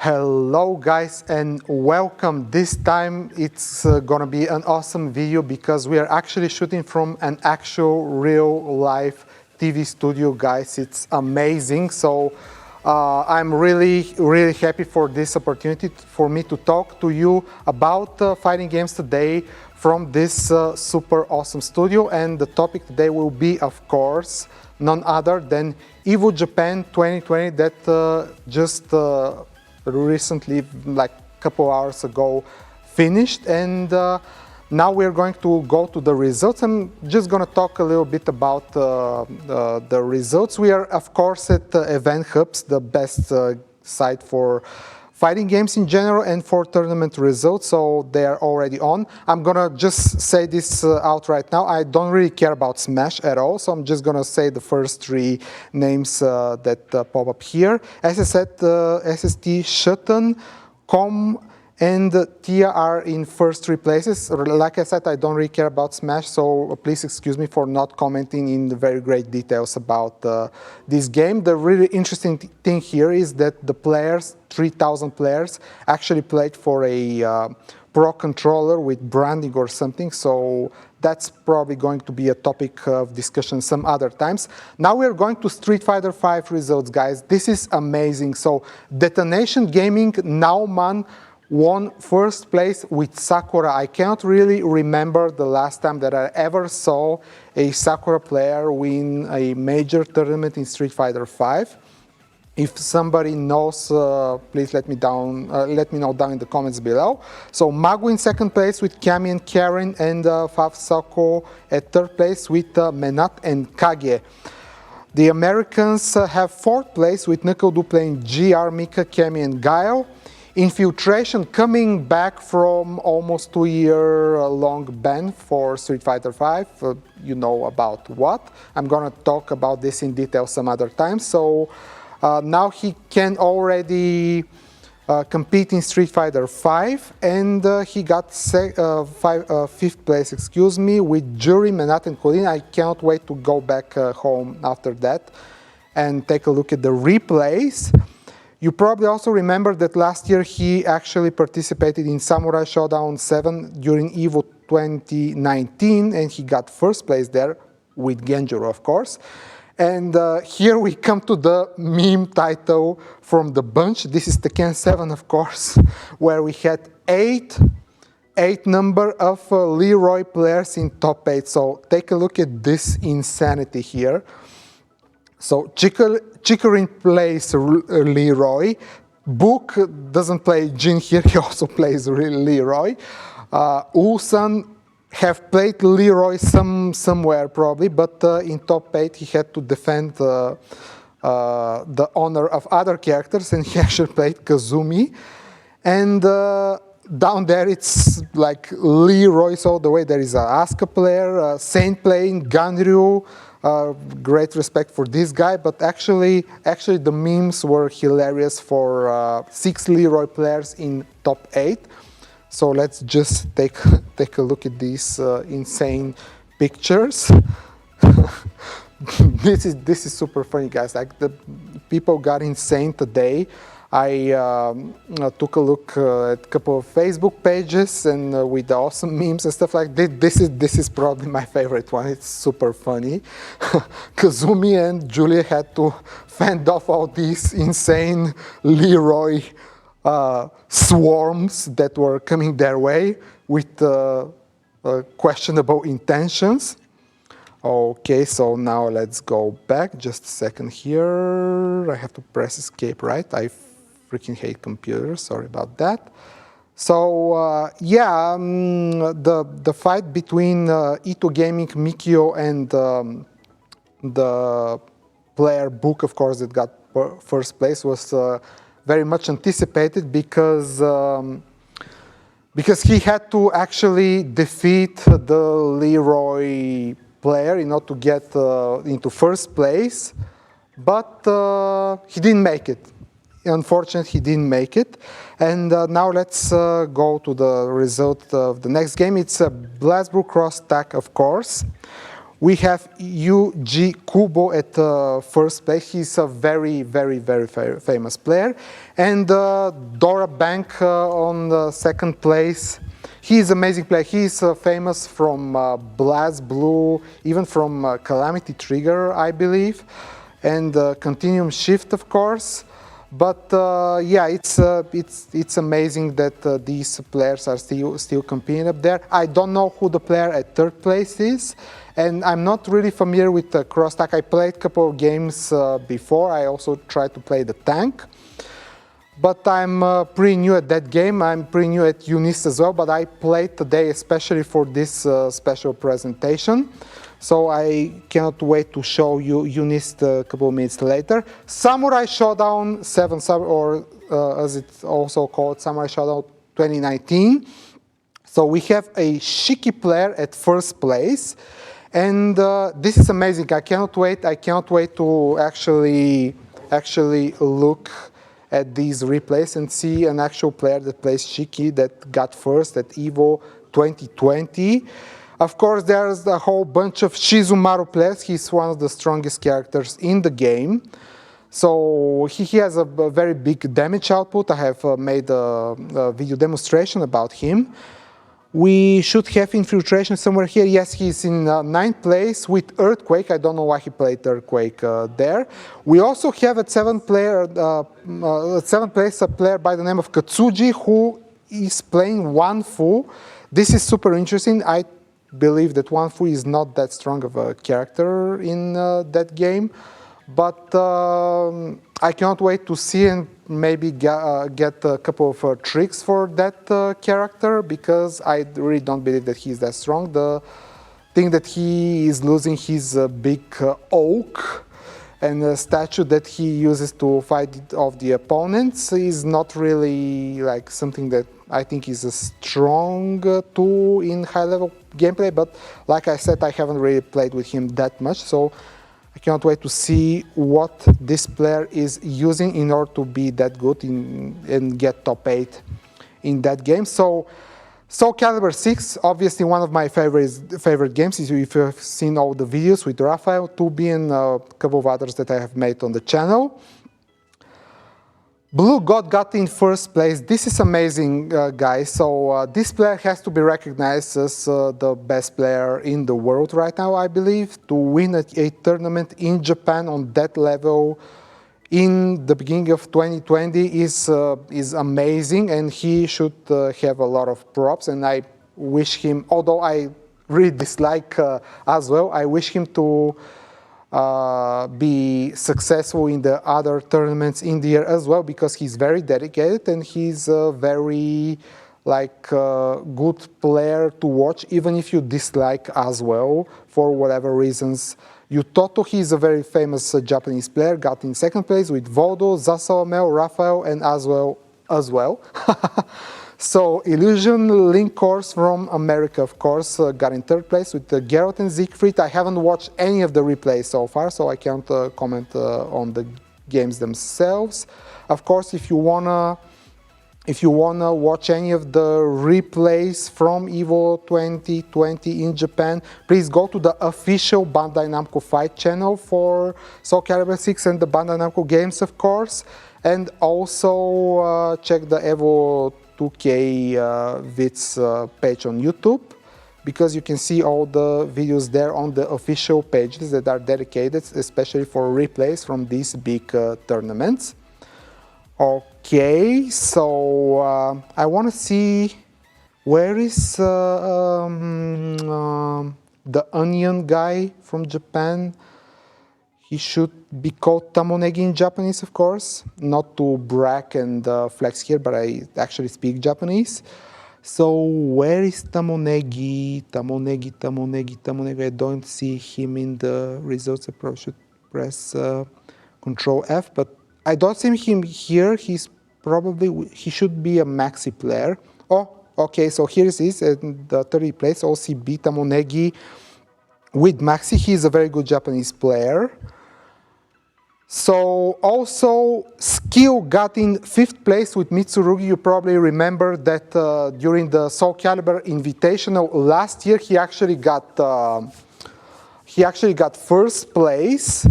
Hello guys and welcome. This time it's gonna be an awesome video because we are actually shooting from an actual real life TV studio, guys. It's amazing. So I'm really happy for this opportunity for me to talk to you about fighting games today from this super awesome studio. And the topic today will be, of course, none other than EVO Japan 2020 that just recently, like a couple hours ago, finished. And now we're going to go to the results. I'm just going to talk a little bit about the results. We are, of course, at Event Hubs, the best site for fighting games in general and for tournament results, so they are already on. I'm gonna just say this out right now. I don't really care about Smash at all, so I'm just gonna say the first three names that pop up here. As I said, SST, Shuten, Com, and Tia are in first three places. Like I said, I don't really care about Smash, so please excuse me for not commenting in the very great details about this game. The really interesting thing here is that the players, 3,000 players, actually played for a pro controller with branding or something, so that's probably going to be a topic of discussion some other times. Now we're going to Street Fighter V results, guys. This is amazing. So Detonation Gaming Nauman won first place with Sakura. I can't really remember the last time that I ever saw a Sakura player win a major tournament in Street Fighter V. If somebody knows, please let me know down in the comments below. So Magu in second place with Kami and Karen, and Faf Sako at third place with Menat and Kage. The Americans have fourth place with Nukodu playing GR, Mika, Kami, and Guile. Infiltration coming back from almost 2-year-long ban for Street Fighter V. You know about what. I'm gonna talk about this in detail some other time. So now he can already compete in Street Fighter V, and he got fifth place, excuse me, with Jury, Menat, and Colin. I can't wait to go back home after that and take a look at the replays. You probably also remember that last year he actually participated in Samurai Showdown 7 during EVO 2019, and he got first place there with Genjuro, of course. And here we come to the meme title from the bunch. This is Tekken 7, of course, where we had eight number of Leroy players in top 8. So take a look at this insanity here. So Chikarin plays Leroy. Book doesn't play Jin here, he also plays Leroy. Ulsan have played Leroy somewhere probably, but in top 8 he had to defend the honor of other characters, and he actually played Kazumi. And down there it's like Leroy's all the way. There is a Asuka player, Saint playing, Ganryu. Great respect for this guy, but actually the memes were hilarious for 6 Leroy players in top 8. So let's just take a look at these insane pictures. This is super funny, guys. Like, the people got insane today. I took a look at a couple of Facebook pages and with the awesome memes and stuff like this. This is probably my favorite one. It's super funny. Kazumi and Julia had to fend off all these insane Leroy swarms that were coming their way with questionable intentions. Okay, so now let's go back. Just a second here. I have to press escape, right? I freaking hate computers, sorry about that. So yeah, the fight between Ito Gaming, Mikio, and the player Book, of course, that got first place was very much anticipated because he had to actually defeat the Leroy player in order to get into first place, but he didn't make it. Unfortunately, he didn't make it. And now let's go to the result of the next game. It's a Blazbrook Cross Tag, of course, We have Yuji Kubo at first place. He's a very, very, very famous player. And Dora Bank on the second place. He's an amazing player. He's famous from Blast Blue, even from Calamity Trigger, I believe, and Continuum Shift, of course. But yeah, it's amazing that these players are still competing up there. I don't know who the player at third place is, and I'm not really familiar with the cross stack. I played a couple of games before. I also tried to play the tank. But I'm pretty new at that game. I'm pretty new at UNIST as well, but I played today especially for this special presentation. So I cannot wait to show you UNIST a couple of minutes later. Samurai Showdown 7, or as it's also called, Samurai Showdown 2019. So we have a Shiki player at first place. And this is amazing. I cannot wait. I cannot wait to actually look at these replays and see an actual player that plays Shiki that got first at EVO 2020. Of course, there's a whole bunch of Shizumaru players. He's one of the strongest characters in the game. So he has a very big damage output. I have made a video demonstration about him. We should have Infiltration somewhere here. Yes, he's in 9th place with Earthquake. I don't know why he played Earthquake there. We also have at 7th place a player by the name of Katsuji who is playing Wanfu. This is super interesting. I believe that Wanfu is not that strong of a character in that game. But I cannot wait to see and maybe get a couple of tricks for that character, because I really don't believe that he's that strong. The thing that he is losing his big oak and the statue that he uses to fight off the opponents is not really like something that I think is a strong tool in high-level gameplay. But like I said, I haven't really played with him that much, so I cannot wait to see what this player is using in order to be that good and get top 8 in that game. So Soul Calibur 6, obviously one of my favorite games. If you've seen all the videos with Raphael, 2B, and a couple of others that I have made on the channel. Blue God got in first place. This is amazing, guys. So this player has to be recognized as the best player in the world right now, I believe. To win a tournament in Japan on that level in the beginning of 2020 is amazing, and he should have a lot of props. And I wish him, although I really dislike as well, I wish him to be successful in the other tournaments in the year as well, because he's very dedicated and he's a very good player to watch, even if you dislike as well for whatever reasons. Yutoto, he's a very famous Japanese player, got in second place with Vodo, Zasaomel, Raphael, and as well. So Illusion Link Course from America, of course, got in third place with Geralt and Siegfried. I haven't watched any of the replays so far, so I can't comment on the games themselves. Of course, if you wanna watch any of the replays from EVO 2020 in Japan, please go to the official Bandai Namco Fight channel for Soul Calibur 6 and the Bandai Namco games, of course, and also check the EVO 2K Vids page on YouTube, because you can see all the videos there on the official pages that are dedicated especially for replays from these big tournaments. Okay, so I want to see where is the onion guy from Japan. He should be called Tamonegi in Japanese, of course. Not to brag and flex here, but I actually speak Japanese. So where is Tamonegi? Tamonegi. I don't see him in the results. I probably should press Control F, but I don't see him here. He should be a maxi player. Oh, okay, so here he is in the 30th place, OCB Tamonegi with maxi. He's a very good Japanese player. So also Skill got in 5th place with Mitsurugi. You probably remember that during the Soul Calibur Invitational last year, he actually got he actually got first place.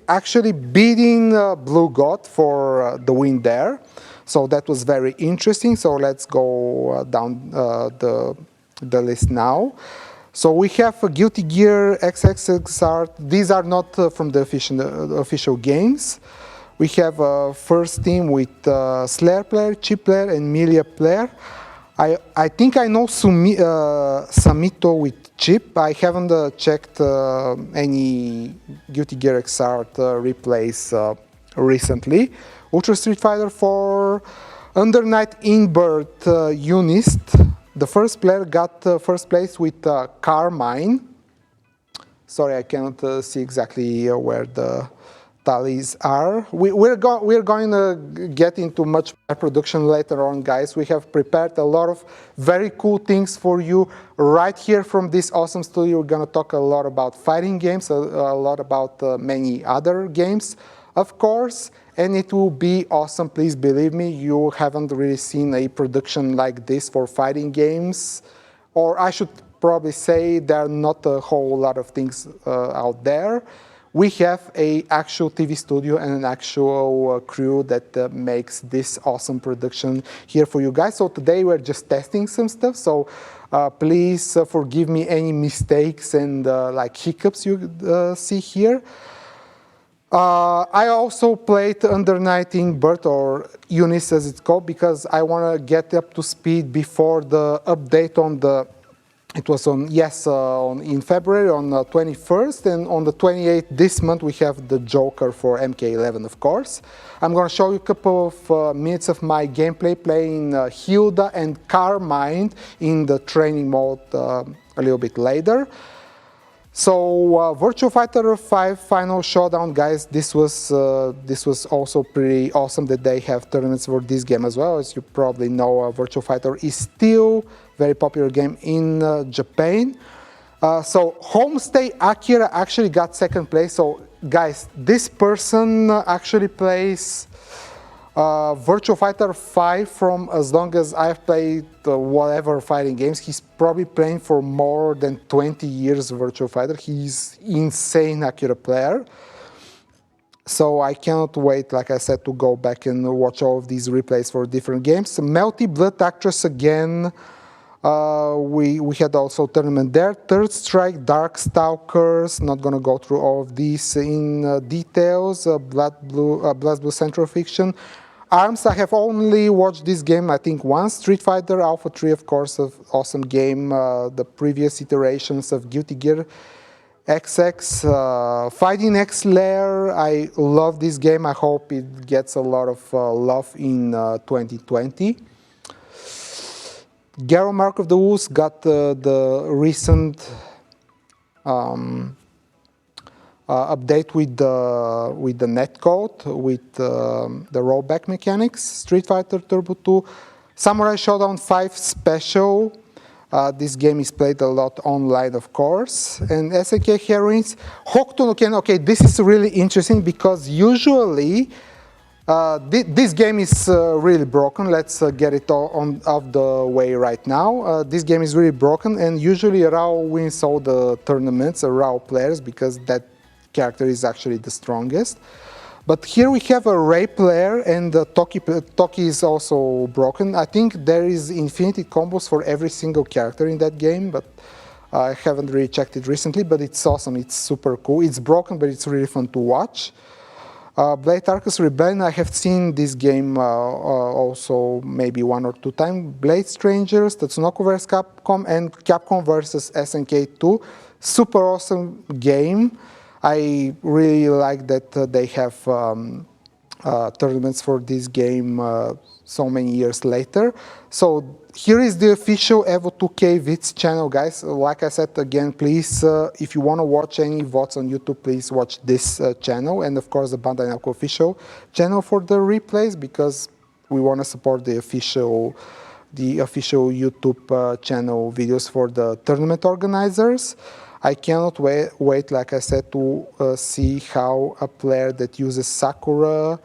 Actually beating Blue God for the win there. So that was very interesting. So let's go down the list now. So we have Guilty Gear, XXXR. These are not from the official games. We have a first team with Slayer player, Chip player, and Milia player. I think I know Samito with Chip. I haven't checked any Guilty Gear XR replays recently. Ultra Street Fighter 4, Under Night Inbirth, UNIST. The first player got first place with Carmine. Sorry, I cannot see exactly where the tallies are. We're going to get into much production later on, guys. We have prepared a lot of very cool things for you right here from this awesome studio. We're going to talk a lot about fighting games, a lot about many other games, of course, and it will be awesome. Please believe me, you haven't really seen a production like this for fighting games, or I should probably say there are not a whole lot of things out there. We have an actual TV studio and an actual crew that makes this awesome production here for you guys. So today we're just testing some stuff. So please forgive me any mistakes and like hiccups you see here. I also played Under Night Inbirth, or UNIST as it's called, because I want to get up to speed before the update on the. It was in February on the 21st, and on the 28th this month we have the Joker for MK11, of course. I'm going to show you a couple of minutes of my gameplay playing Hilda and Carmine in the training mode a little bit later. So Virtua Fighter 5 Final Showdown, guys, this was also pretty awesome that they have tournaments for this game as well. As you probably know, Virtua Fighter is still very popular game in Japan. So Homestay Akira actually got second place. So guys, this person actually plays Virtua Fighter 5 from as long as I've played whatever fighting games. He's probably playing for more than 20 years Virtua Fighter. He's insane Akira player. So I cannot wait, like I said, to go back and watch all of these replays for different games. Melty Blood Actress again. We had also tournament there. Third Strike, Darkstalkers. Not gonna go through all of these in details. BlazBlue Central Fiction. ARMS, I have only watched this game, I think, once. Street Fighter Alpha 3, of course, an awesome game. The previous iterations of Guilty Gear XX. Fighting X Lair, I love this game. I hope it gets a lot of love in 2020. Garo Mark of the Wolves got the recent update with the netcode, with the rollback mechanics. Street Fighter Turbo 2, Samurai Showdown 5 Special. This game is played a lot online, of course. And SNK Heroines, Hokuto no Ken. Okay, this is really interesting because usually this game is really broken. Let's get it out of the way right now. This game is really broken, and usually Rao wins all the tournaments, Rao players, because that character is actually the strongest. But here we have a Ray player, and Toki is also broken. I think there is infinity combos for every single character in that game, but I haven't really checked it recently, but it's awesome. It's super cool. It's broken, but it's really fun to watch. Blade Arcus Rebellion, I have seen this game also maybe 1 or 2 times. Blade Strangers, Tatsunoko vs Capcom, and Capcom vs SNK 2. Super awesome game. I really like that they have tournaments for this game so many years later. So here is the official EVO 2K VITS channel, guys. Like I said again, please, if you want to watch any VODs on YouTube, please watch this channel, and of course the Bandai Namco official channel for the replays, because we want to support the official YouTube channel videos for the tournament organizers. I cannot wait, like I said, to see how a player that uses Sakura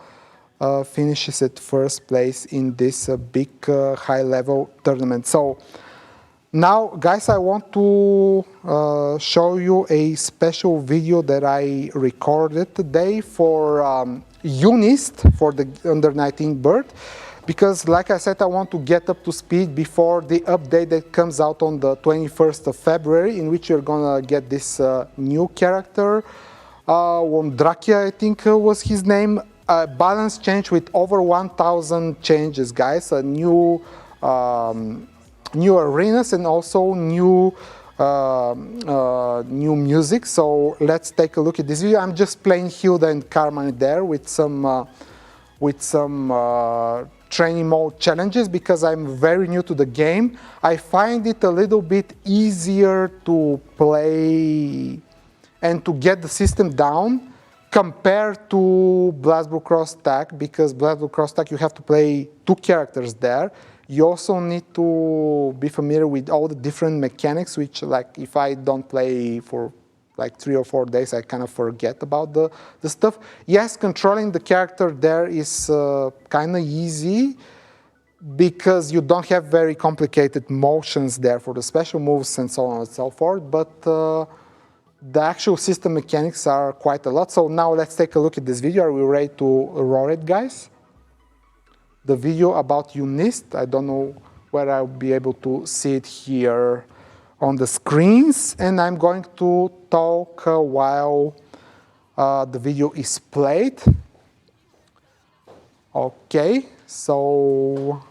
finishes at first place in this big high-level tournament. So Now, guys, I want to show you a special video that I recorded today for UNIST, for the under 19 bird, because like I said, I want to get up to speed before the update that comes out on the 21st of February, in which you're gonna get this new character, Wondrakia, I think was his name, balance change with over 1,000 changes, guys, a new new arenas and also new new music. So let's take a look at this video. I'm just playing Hilda and Carmen there with some training mode challenges because I'm very new to the game. I find it a little bit easier to play and to get the system down compared to BlazBlue Cross Tag, because BlazBlue Cross Tag you have to play 2 characters there. You also need to be familiar with all the different mechanics, which, like, if I don't play for like 3 or 4 days, I kind of forget about the stuff. Yes, controlling the character there is kind of easy because you don't have very complicated motions there for the special moves and so on and so forth, but the actual system mechanics are quite a lot. So now let's take a look at this video. Are we ready to roll it, guys? The video about UNIST. I don't know where I'll be able to see it here on the screens, and I'm going to talk while the video is played. Okay, so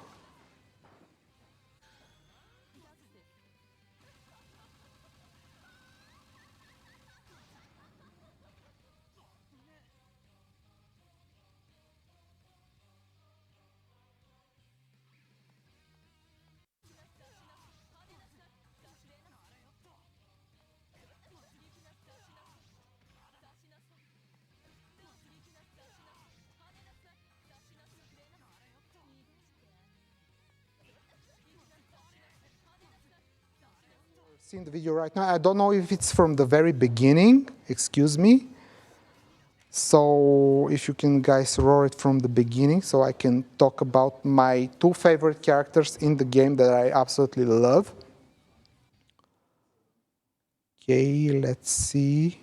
seeing the video right now. I don't know if it's from the very beginning, excuse me. So if you can, guys, roll it from the beginning so I can talk about my 2 favorite characters in the game that I absolutely love. Okay, let's see.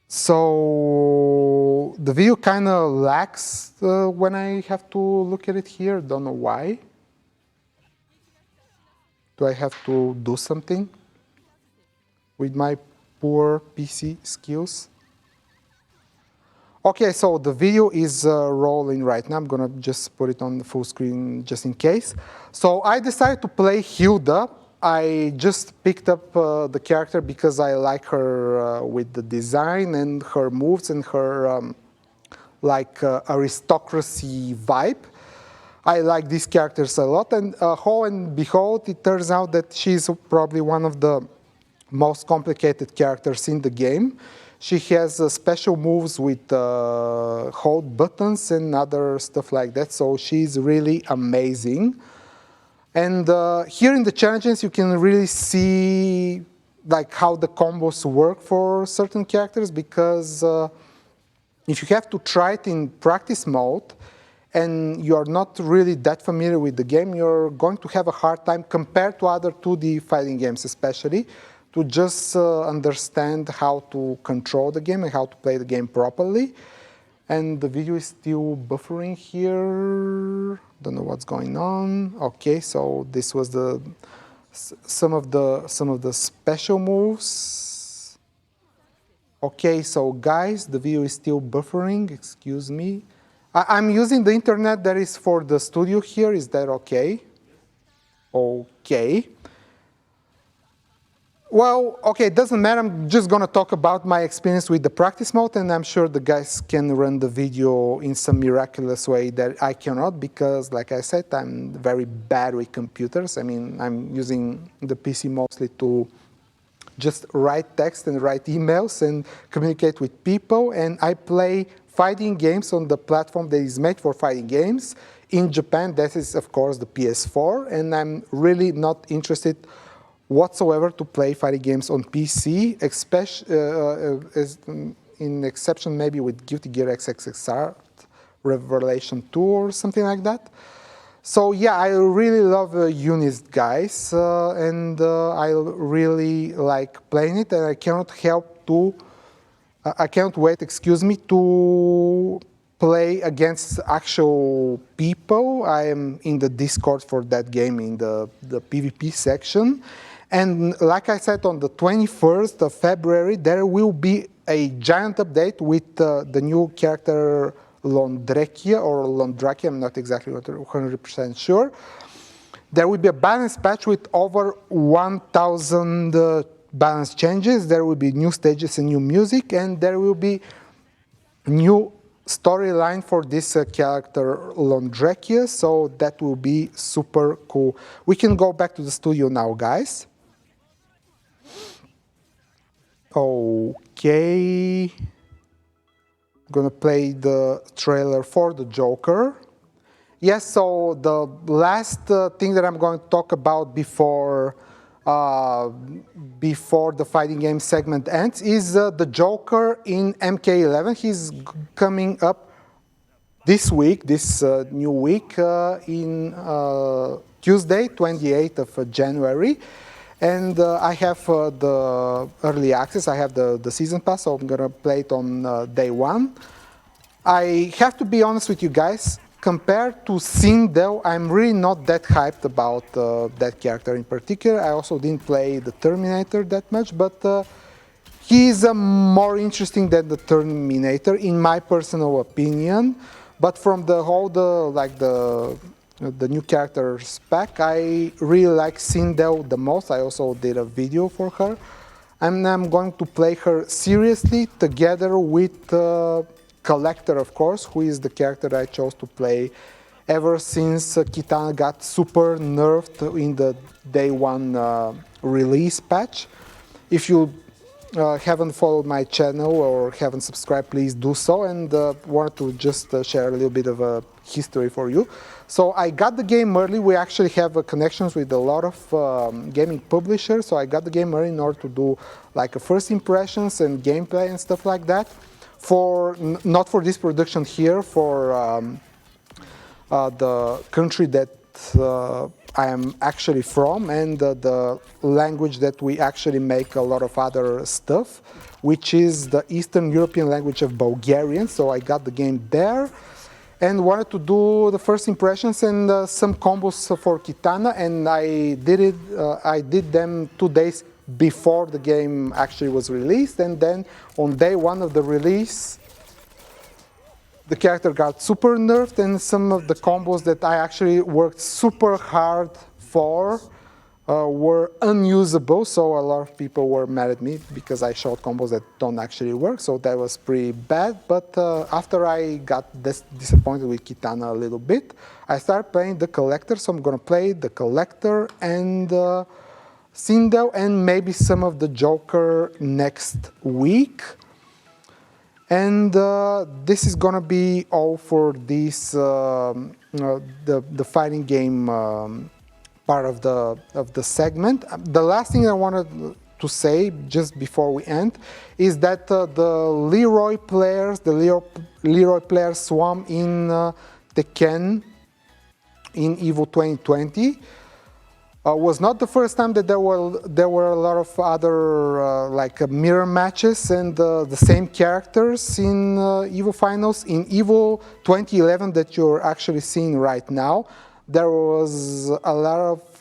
So the video kind of lags when I have to look at it here. Don't know why. Do I have to do something with my poor PC skills? Okay, so the video is rolling right now. I'm gonna just put it on the full screen just in case. So I decided to play Hilda. I just picked up the character because I like her with the design and her moves and her like aristocracy vibe. I like these characters a lot, and lo and behold, it turns out that she's probably one of the most complicated characters in the game. She has special moves with hold buttons and other stuff like that, so she's really amazing. And here in the challenges, you can really see like how the combos work for certain characters, because if you have to try it in practice mode and you're not really that familiar with the game, you're going to have a hard time compared to other 2D fighting games, especially, to just understand how to control the game and how to play the game properly. And the video is still buffering here. Don't know what's going on. Okay, so this was some of the special moves. Okay, so guys, the video is still buffering. Excuse me. I'm using the internet that is for the studio here. Is that okay? Okay. Well, okay, it doesn't matter. I'm just going to talk about my experience with the practice mode, and I'm sure the guys can run the video in some miraculous way that I cannot, because, like I said, I'm very bad with computers. I mean, I'm using the PC mostly to just write text and write emails and communicate with people, and I play fighting games on the platform that is made for fighting games. In Japan, that is, of course, the PS4, and I'm really not interested whatsoever to play fighting games on PC, especially in exception maybe with Guilty Gear XXXR Revelation 2 or something like that. So yeah, I really love UNIST, guys, and I really like playing it, and I cannot wait, excuse me, to play against actual people. I am in the Discord for that game in the PvP section. And like I said, on the 21st of February, there will be a giant update with the new character Londrakia or Londrakia, I'm not exactly 100% sure. There will be a balance patch with over 1,000 balance changes. There will be new stages and new music, and there will be new storyline for this character Londrakia, so that will be super cool. We can go back to the studio now, guys. Okay. I'm gonna play the trailer for the Joker. Yes, so the last thing that I'm going to talk about before the fighting game segment ends is the Joker in MK11. He's coming up this week, this new week, in Tuesday, 28th of January. And I have the early access, I have the season pass, so I'm gonna play it on day one. I have to be honest with you guys, compared to Sindel, I'm really not that hyped about that character in particular. I also didn't play the Terminator that much, but he's more interesting than the Terminator, in my personal opinion. But from the whole, the new character spec, I really like Sindel the most. I also did a video for her. And I'm going to play her seriously together with Collector, of course, who is the character I chose to play ever since Kitana got super nerfed in the day one release patch. If you haven't followed my channel or haven't subscribed, please do so, and wanted to just share a little bit of a history for you. So I got the game early. We actually have connections with a lot of gaming publishers, so I got the game early in order to do like a first impressions and gameplay and stuff like that. Not for this production here, for the country that I am actually from, and the language that we actually make a lot of other stuff, which is the Eastern European language of Bulgarian. So I got the game there and wanted to do the first impressions and some combos for Kitana, and I did it. I did them 2 days before the game actually was released, and then on day one of the release, the character got super nerfed, and some of the combos that I actually worked super hard for were unusable, so a lot of people were mad at me because I showed combos that don't actually work, so that was pretty bad. But after I got disappointed with Kitana a little bit, I started playing the Collector, so I'm gonna play the Collector and Sindel and maybe some of the Joker next week. And this is gonna be all for this the fighting game part of the segment. The last thing I wanted to say just before we end is that the Leroy players swam in Tekken in EVO 2020. Was not the first time that there were a lot of other mirror matches and the same characters in EVO finals. In EVO 2011 that you're actually seeing right now, there was a lot of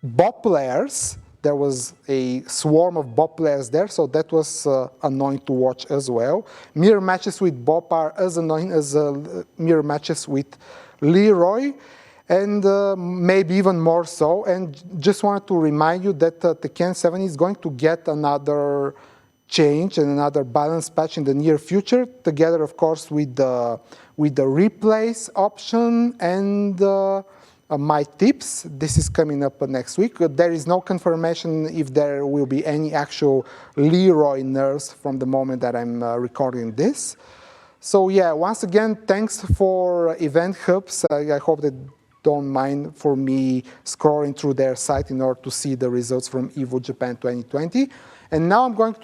bot players. There was a swarm of bot players there, so that was annoying to watch as well. Mirror matches with bot are as annoying as mirror matches with Leroy, and maybe even more so. And just wanted to remind you that Tekken 7 is going to get another change and another balance patch in the near future, together, of course, with the replays option and my tips. This is coming up next week. There is no confirmation if there will be any actual Leroy nerfs from the moment that I'm recording this. So yeah, once again, thanks for Event Hubs. I hope that don't mind for me scrolling through their site in order to see the results from EVO Japan 2020. And now I'm going to